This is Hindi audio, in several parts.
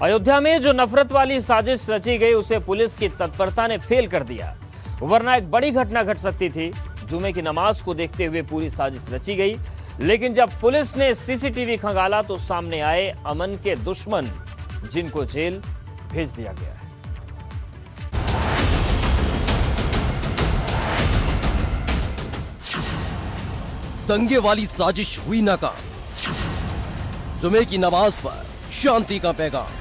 अयोध्या में जो नफरत वाली साजिश रची गई उसे पुलिस की तत्परता ने फेल कर दिया, वरना एक बड़ी घटना घट सकती थी। जुमे की नमाज को देखते हुए पूरी साजिश रची गई, लेकिन जब पुलिस ने सीसीटीवी खंगाला तो सामने आए अमन के दुश्मन, जिनको जेल भेज दिया गया है। दंगे वाली साजिश हुई नाकाम, जुमे की नमाज पर शांति का पैगाम।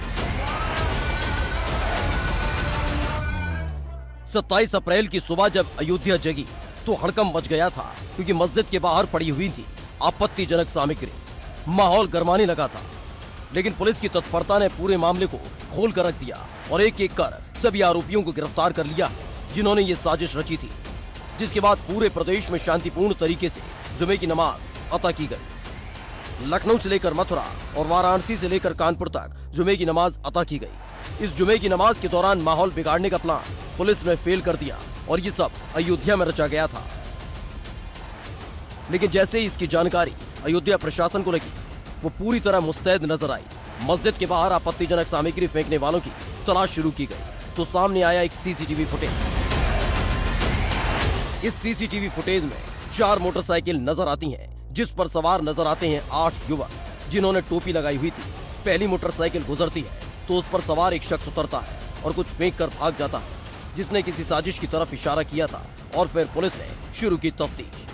27 अप्रैल की सुबह जब अयोध्या जगी तो हड़कंप मच गया था, क्योंकि मस्जिद के बाहर पड़ी हुई थी आपत्तिजनक सामग्री। माहौल गरमाने लगा था, लेकिन पुलिस की तत्परता ने पूरे मामले को खोल कर रख दिया और एक एक कर सभी आरोपियों को गिरफ्तार कर लिया जिन्होंने ये साजिश रची थी। जिसके बाद पूरे प्रदेश में शांतिपूर्ण तरीके से जुमे की नमाज अता की गई। लखनऊ से लेकर मथुरा और वाराणसी से लेकर कानपुर तक जुमे की नमाज अता की गई। इस जुमे की नमाज के दौरान माहौल बिगाड़ने का प्लान पुलिस ने फेल कर दिया और ये सब अयोध्या में रचा गया था। लेकिन जैसे ही इसकी जानकारी अयोध्या प्रशासन को लगी, वो पूरी तरह मुस्तैद नजर आई। मस्जिद के बाहर आपत्तिजनक सामग्री फेंकने वालों की तलाश शुरू की गई तो सामने आया एक सीसीटीवी फुटेज। इस सीसीटीवी फुटेज में 4 मोटरसाइकिल नजर आती हैं, जिस पर सवार नजर आते हैं 8 युवक जिन्होंने टोपी लगाई हुई थी। पहली मोटरसाइकिल गुजरती है तो उस पर सवार एक शख्स उतरता है और कुछ फेंक कर भाग जाता है, जिसने किसी साजिश की तरफ इशारा किया था। और फिर पुलिस ने शुरू की तफ्तीश।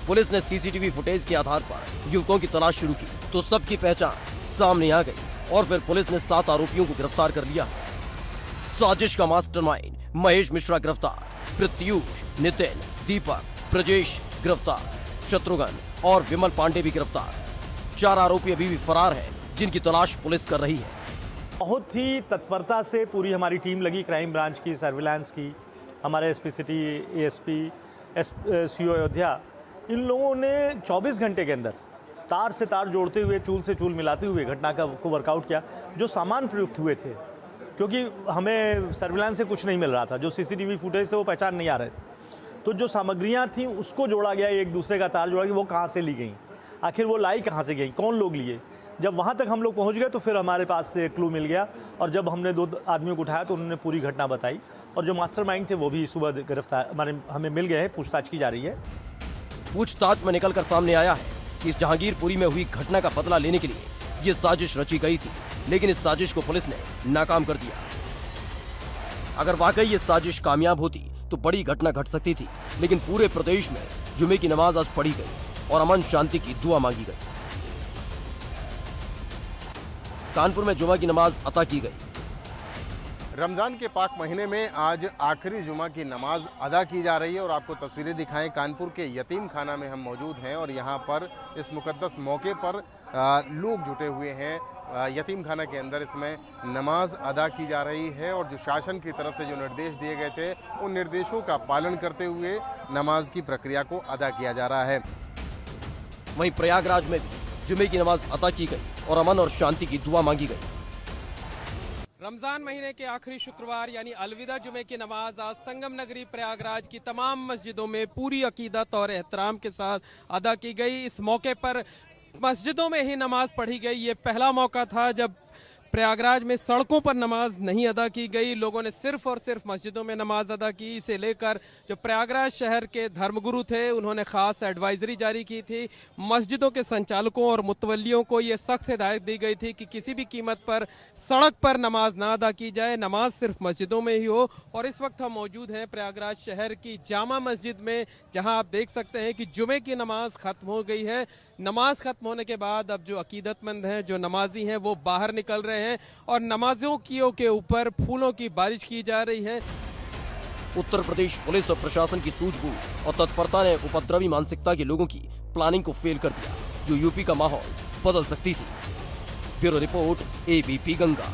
पुलिस ने सीसीटीवी फुटेज के आधार पर युवकों की तलाश शुरू की तो सबकी पहचान सामने आ गई और फिर पुलिस ने 7 आरोपियों को गिरफ्तार कर लिया। साजिश का मास्टरमाइंड महेश मिश्रा गिरफ्तार, प्रत्यूष, नितिन, दीपक, ब्रजेश गिरफ्तार, शत्रुघ्न और विमल पांडे भी गिरफ्तार। 4 आरोपी अभी भी फरार हैं, जिनकी तलाश पुलिस कर रही है। बहुत ही तत्परता से पूरी हमारी टीम लगी, क्राइम ब्रांच की, सर्विलांस की, हमारे SP city, ASP, CO Ayodhya, इन लोगों ने 24 घंटे के अंदर तार से तार जोड़ते हुए, चूल से चूल मिलाते हुए घटना को वर्कआउट किया। जो सामान प्रयुक्त हुए थे, क्योंकि हमें सर्विलांस से कुछ नहीं मिल रहा था, जो सीसीटीवी फुटेज से वो पहचान नहीं आ रहे थे, तो जो सामग्रियां थी उसको जोड़ा गया, एक दूसरे का तार जोड़ा गया, वो कहाँ से ली गई, आखिर वो लाई कहाँ से गई, कौन लोग लिए। जब वहाँ तक हम लोग पहुँच गए तो फिर हमारे पास से क्लू मिल गया और जब हमने 2 आदमियों को उठाया तो उन्होंने पूरी घटना बताई और जो मास्टरमाइंड थे वो भी सुबह गिरफ्तार हमें मिल गए हैं, पूछताछ की जा रही है। पूछताछ में निकलकर सामने आया है कि इस जहांगीरपुरी में हुई घटना का बदला लेने के लिए ये साजिश रची गई थी, लेकिन इस साजिश को पुलिस ने नाकाम कर दिया। अगर वाकई ये साजिश कामयाब होती तो बड़ी घटना घट सकती थी, लेकिन पूरे प्रदेश में जुमे की नमाज आज पढ़ी गई और अमन शांति की दुआ मांगी गई। कानपुर में जुमा की नमाज अता की गई। रमज़ान के पाक महीने में आज आखिरी जुमा की नमाज अदा की जा रही है और आपको तस्वीरें दिखाएं। कानपुर के यतीम खाना में हम मौजूद हैं और यहाँ पर इस मुकद्दस मौके पर लोग जुटे हुए हैं। यतीम खाना के अंदर इसमें नमाज अदा की जा रही है और जो शासन की तरफ से जो निर्देश दिए गए थे उन निर्देशों का पालन करते हुए नमाज की प्रक्रिया को अदा किया जा रहा है। वहीं प्रयागराज में भी जुमे की नमाज अता की गई और अमन और शांति की दुआ मांगी गई। रमजान महीने के आखिरी शुक्रवार यानी अलविदा जुमे की नमाज आज संगम नगरी प्रयागराज की तमाम मस्जिदों में पूरी अकीदत और एहतराम के साथ अदा की गई। इस मौके पर मस्जिदों में ही नमाज पढ़ी गई। ये पहला मौका था जब प्रयागराज में सड़कों पर नमाज नहीं अदा की गई। लोगों ने सिर्फ और सिर्फ मस्जिदों में नमाज अदा की। इसे लेकर जो प्रयागराज शहर के धर्मगुरु थे उन्होंने खास एडवाइजरी जारी की थी। मस्जिदों के संचालकों और मुतवल्लियों को ये सख्त हिदायत दी गई थी कि किसी भी कीमत पर सड़क पर नमाज ना अदा की जाए, नमाज सिर्फ मस्जिदों में ही हो। और इस वक्त हम मौजूद हैं प्रयागराज शहर की जामा मस्जिद में, जहां आप देख सकते हैं कि जुमे की नमाज खत्म हो गई है। नमाज खत्म होने के बाद अब जो अकीदतमंद हैं, जो नमाजी हैं, वो बाहर निकल रहे हैं और नमाजियों के ऊपर फूलों की बारिश की जा रही है। उत्तर प्रदेश पुलिस और प्रशासन की सूझबूझ और तत्परता ने उपद्रवी मानसिकता के लोगों की प्लानिंग को फेल कर दिया, जो यूपी का माहौल बदल सकती थी। Bureau report, ABP Ganga.